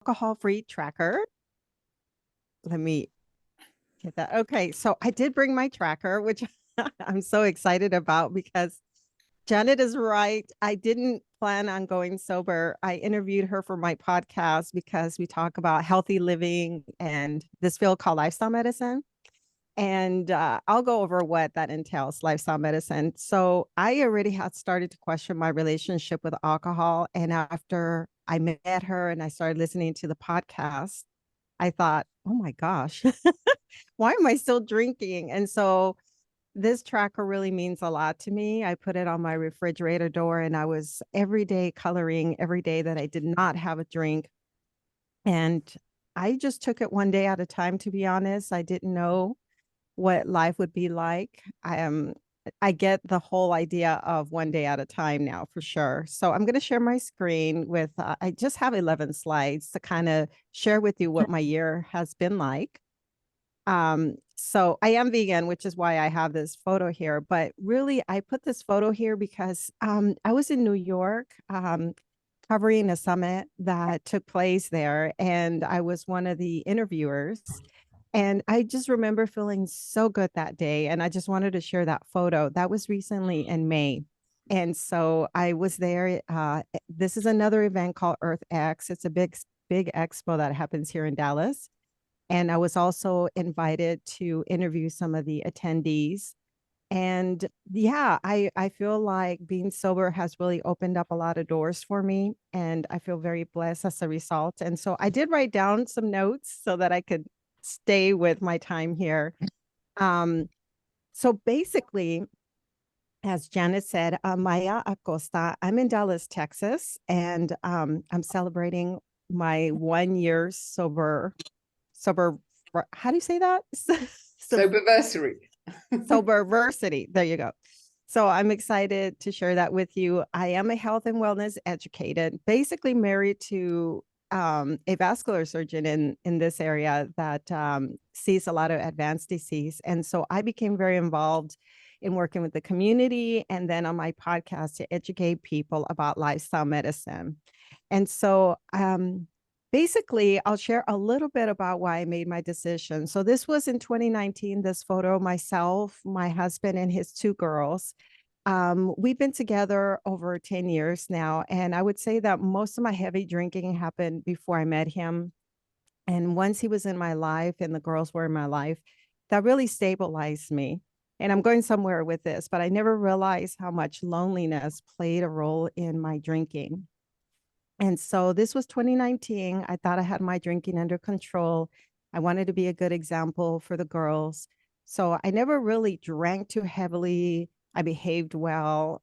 alcohol-free tracker. Let me get that. Okay, so I did bring my tracker, which I'm so excited about because Janet is right. I didn't plan on going sober. I interviewed her for my podcast because we talk about healthy living and this field called lifestyle medicine. And I'll go over what that entails, lifestyle medicine. So I already had started to question my relationship with alcohol. And after I met her and I started listening to the podcast, I thought, oh my gosh, why am I still drinking? And so this tracker really means a lot to me. I put it on my refrigerator door and I was every day coloring every day that I did not have a drink. And I just took it one day at a time, to be honest. I didn't know what life would be like. I get the whole idea of one day at a time now for sure. So I'm going to share my screen with I just have 11 slides to kind of share with you what my year has been like. So I am vegan, which is why I have this photo here. But really, I put this photo here because I was in New York covering a summit that took place there, and I was one of the interviewers. And I just remember feeling so good that day. And I just wanted to share that photo. That was recently in May. And so I was there. This is another event called Earth X. It's a big expo that happens here in Dallas. And I was also invited to interview some of the attendees. And yeah, I feel like being sober has really opened up a lot of doors for me. And I feel very blessed as a result. And so I did write down some notes so that I could stay with my time here. Um, so basically, as Janet said, Maya Acosta, I'm in Dallas, Texas, and I'm celebrating my 1 year sober, how do you say that? Soberversary. Soberversity. There you go. So I'm excited to share that with you. I am a health and wellness educated, basically married to a vascular surgeon in this area that sees a lot of advanced disease. And so I became very involved in working with the community and then on my podcast to educate people about lifestyle medicine. And so basically, I'll share a little bit about why I made my decision. So this was in 2019, this photo, myself, my husband, and his two girls. We've been together over 10 years now. And I would say that most of my heavy drinking happened before I met him. And once he was in my life and the girls were in my life, that really stabilized me. And I'm going somewhere with this, but I never realized how much loneliness played a role in my drinking. And so this was 2019. I thought I had my drinking under control. I wanted to be a good example for the girls. So I never really drank too heavily. I behaved well,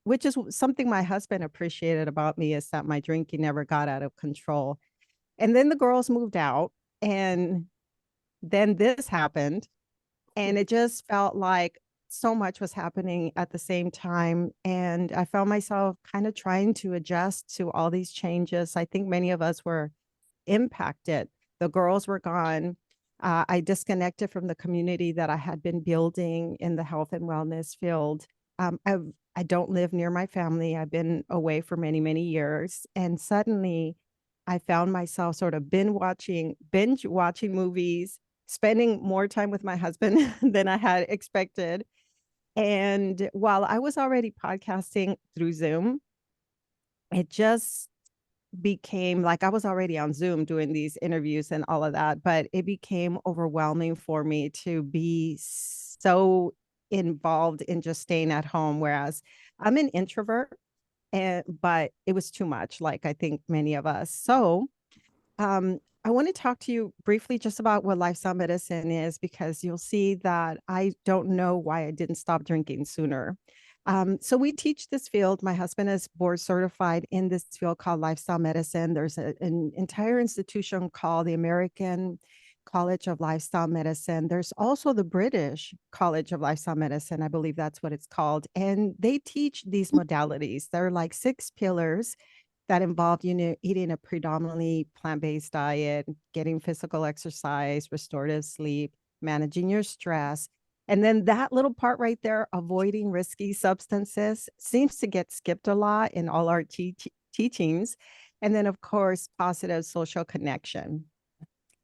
which is something my husband appreciated about me is that my drinking never got out of control. And then the girls moved out, and then this happened. And it just felt like so much was happening at the same time. And I found myself kind of trying to adjust to all these changes. I think many of us were impacted. The girls were gone. I disconnected from the community that I had been building in the health and wellness field. I don't live near my family. I've been away for many, many years. And suddenly I found myself sort of binge watching movies, spending more time with my husband than I had expected. And while I was already podcasting through Zoom, it just became like I was already on Zoom doing these interviews and all of that, but it became overwhelming for me to be so involved in just staying at home. Whereas I'm an introvert, but it was too much, like I think many of us. So I want to talk to you briefly just about what lifestyle medicine is, because you'll see that I don't know why I didn't stop drinking sooner. So we teach this field. My husband is board certified in this field called lifestyle medicine. There's an entire institution called the American College of Lifestyle Medicine. There's also the British College of Lifestyle Medicine. I believe that's what it's called. And they teach these modalities. There are like 6 pillars that involved, eating a predominantly plant-based diet, getting physical exercise, restorative sleep, managing your stress. And then that little part right there, avoiding risky substances, seems to get skipped a lot in all our teachings. And then, of course, positive social connection.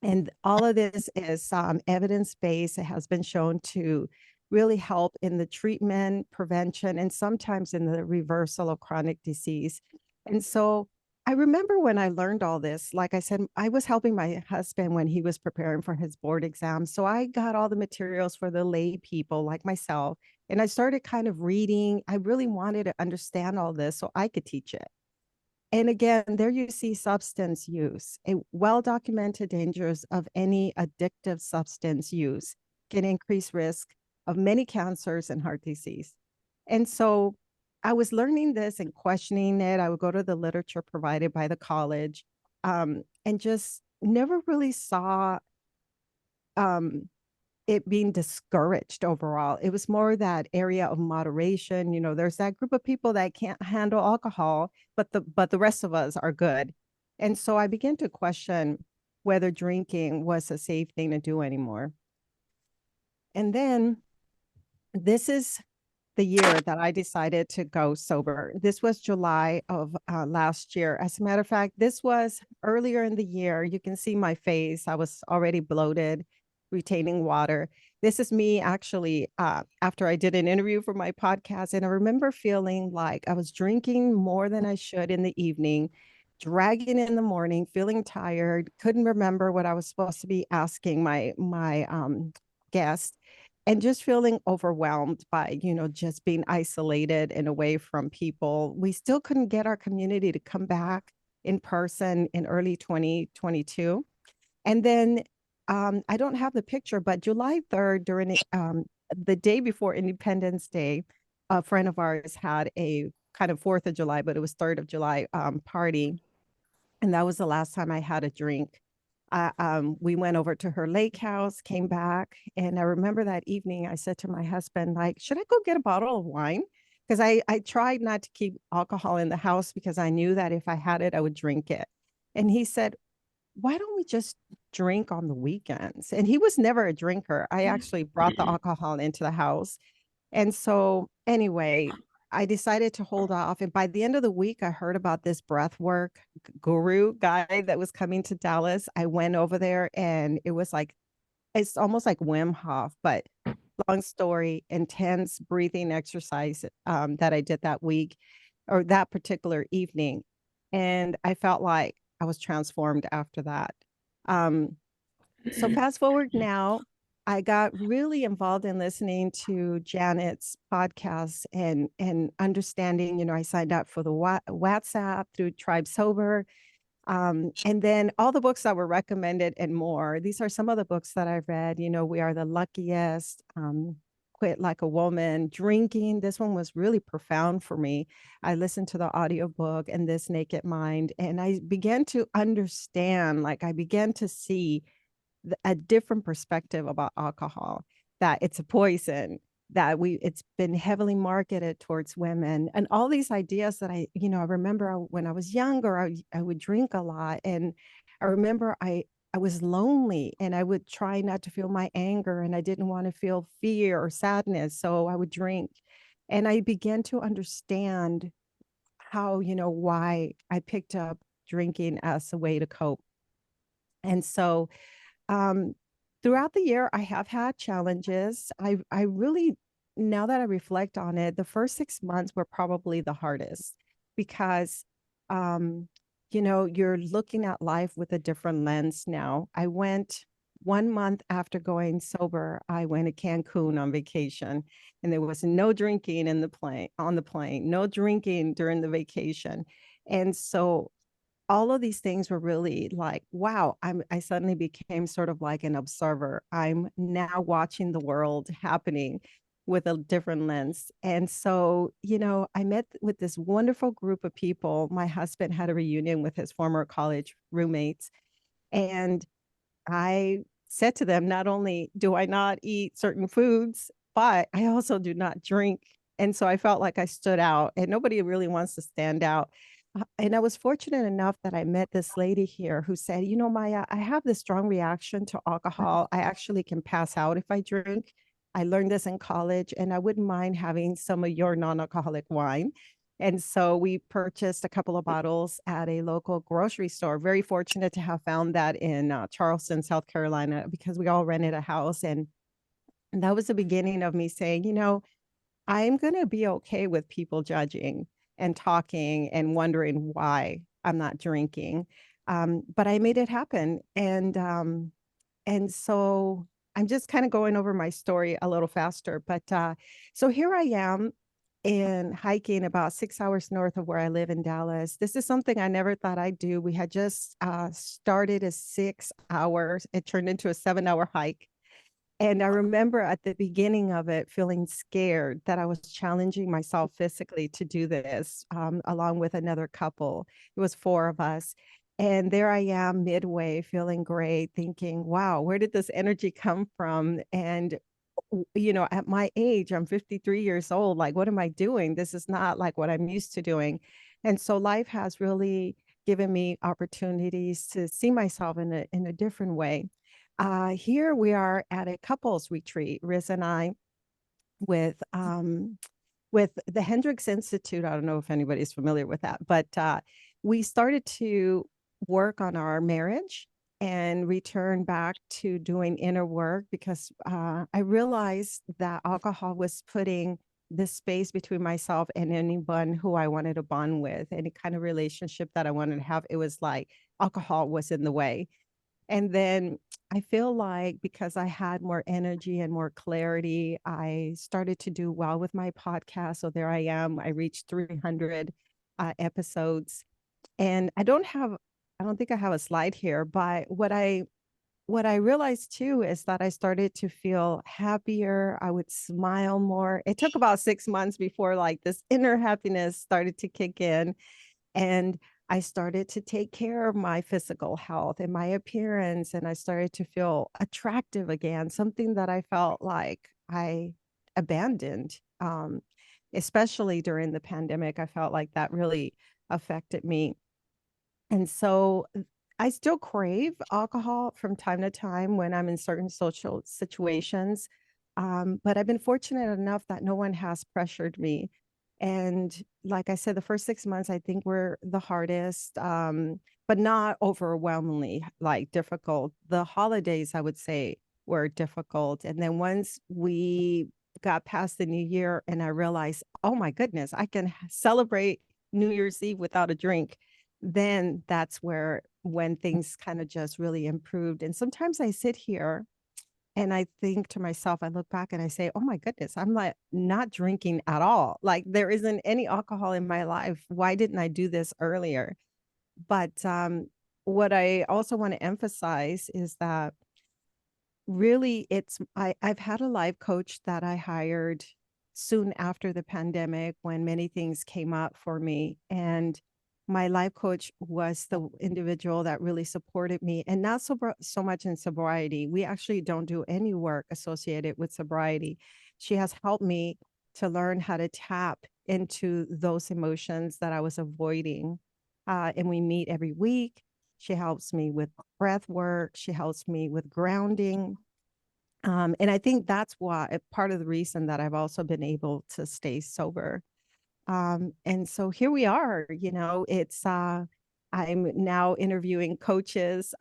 And all of this is evidence based. It has been shown to really help in the treatment, prevention, and sometimes in the reversal of chronic disease. And so I remember when I learned all this, like I said, I was helping my husband when he was preparing for his board exam. So I got all the materials for the lay people like myself. And I started kind of reading. I really wanted to understand all this so I could teach it. And again, there you see substance use, a well-documented dangers of any addictive substance use can increase risk of many cancers and heart disease. And so I was learning this and questioning it. I would go to the literature provided by the college and just never really saw um, it being discouraged overall. It was more that area of moderation. You know, there's that group of people that can't handle alcohol, but the rest of us are good. And so I began to question whether drinking was a safe thing to do anymore. And then this is the year that I decided to go sober. This was July of last year. As a matter of fact, this was earlier in the year. You can see my face. I was already bloated, retaining water. This is me actually after I did an interview for my podcast. And I remember feeling like I was drinking more than I should in the evening, dragging in the morning, feeling tired, couldn't remember what I was supposed to be asking my guest, and just feeling overwhelmed by, you know, just being isolated and away from people. We still couldn't get our community to come back in person in early 2022. And then I don't have the picture, but July 3rd, during the day before Independence Day, a friend of ours had a kind of 4th of July, but it was 3rd of July party. And that was the last time I had a drink. We went over to her lake house, came back, and I remember that evening I said to my husband, like, should I go get a bottle of wine? Because I tried not to keep alcohol in the house because I knew that if I had it, I would drink it. And he said, why don't we just drink on the weekends? And he was never a drinker. I actually brought the alcohol into the house. And so, anyway, I decided to hold off. And by the end of the week, I heard about this breath work guru guy that was coming to Dallas. I went over there and it was like, it's almost like Wim Hof, but long story, intense breathing exercise that I did that week or that particular evening. And I felt like I was transformed after that. Um, so fast forward now, I got really involved in listening to Janet's podcast and understanding, you know, I signed up for the WhatsApp through Tribe Sober. And then all the books that were recommended and more. These are some of the books that I've read. You know, We Are the Luckiest, Quit Like a Woman, Drinking. This one was really profound for me. I listened to the audiobook and This Naked Mind, and I began to understand, like I began to see a different perspective about alcohol, that it's a poison, that it's been heavily marketed towards women, and all these ideas that I remember when I was younger, I would drink a lot. And I remember I was lonely and I would try not to feel my anger and I didn't want to feel fear or sadness. So I would drink. And I began to understand how, why I picked up drinking as a way to cope. And so um, throughout the year, I have had challenges. I really, now that I reflect on it, the first 6 months were probably the hardest because, um, you're looking at life with a different lens now. I went 1 month after going sober. I went to Cancun on vacation, and there was no drinking on the plane, no drinking during the vacation, and so all of these things were really like, wow, I suddenly became sort of like an observer. I'm now watching the world happening with a different lens. And so, I met with this wonderful group of people. My husband had a reunion with his former college roommates. And I said to them, not only do I not eat certain foods, but I also do not drink. And so I felt like I stood out, and nobody really wants to stand out. And I was fortunate enough that I met this lady here who said, Maya, I have this strong reaction to alcohol. I actually can pass out if I drink. I learned this in college, and I wouldn't mind having some of your non alcoholic wine. And so we purchased a couple of bottles at a local grocery store. Very fortunate to have found that in Charleston, South Carolina, because we all rented a house. And that was the beginning of me saying, I'm going to be okay with people judging and talking and wondering why I'm not drinking. But I made it happen. And so I'm just kind of going over my story a little faster. But so here I am in hiking about 6 hours north of where I live in Dallas. This is something I never thought I'd do. We had just started as 6 hours. It turned into a 7 hour hike. And I remember at the beginning of it feeling scared that I was challenging myself physically to do this along with another couple. It was four of us. And there I am midway, feeling great, thinking, wow, where did this energy come from? And, at my age, I'm 53 years old. Like, what am I doing? This is not like what I'm used to doing. And so life has really given me opportunities to see myself in a different way. Here we are at a couples retreat, Riz and I, with with the Hendricks Institute. I don't know if anybody's familiar with that, but we started to work on our marriage and return back to doing inner work because I realized that alcohol was putting this space between myself and anyone who I wanted to bond with, any kind of relationship that I wanted to have. It was like alcohol was in the way. And then I feel like because I had more energy and more clarity, I started to do well with my podcast. So there I am. I reached 300 episodes. And I don't think I have a slide here, but what I realized too is that I started to feel happier. I would smile more. It took about 6 months before like this inner happiness started to kick in. And I started to take care of my physical health and my appearance. And I started to feel attractive again, something that I felt like I abandoned, especially during the pandemic. I felt like that really affected me. And so I still crave alcohol from time to time when I'm in certain social situations. But I've been fortunate enough that no one has pressured me. And like I said, the first 6 months I think were the hardest, but not overwhelmingly like difficult. The holidays, I would say, were difficult. And then once we got past the new year and I realized, oh my goodness, I can celebrate New Year's Eve without a drink, then that's where when things kind of just really improved. And sometimes I sit here and I think to myself, I look back and I say, oh my goodness, I'm like not drinking at all. Like there isn't any alcohol in my life. Why didn't I do this earlier? But what I also want to emphasize is that really I've had a life coach that I hired soon after the pandemic when many things came up for me. And my life coach was the individual that really supported me, and not so much in sobriety. We actually don't do any work associated with sobriety. She has helped me to learn how to tap into those emotions that I was avoiding. And we meet every week. She helps me with breath work. She helps me with grounding. And I think that's why part of the reason that I've also been able to stay sober. And so here we are, I'm now interviewing coaches,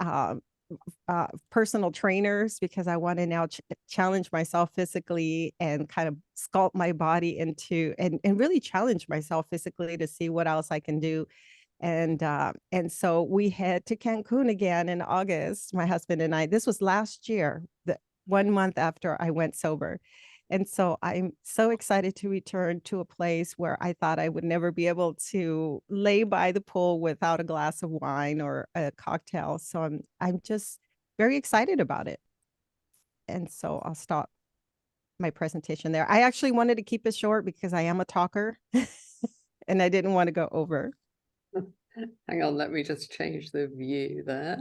personal trainers, because I want to now challenge myself physically and kind of sculpt my body and really challenge myself physically to see what else I can do. And so we head to Cancun again in August, my husband and I. This was last year, 1 month after I went sober. And so I'm so excited to return to a place where I thought I would never be able to lay by the pool without a glass of wine or a cocktail. So I'm just very excited about it. And so I'll stop my presentation there. I actually wanted to keep it short because I am a talker and I didn't want to go over. Hang on, let me just change the view there.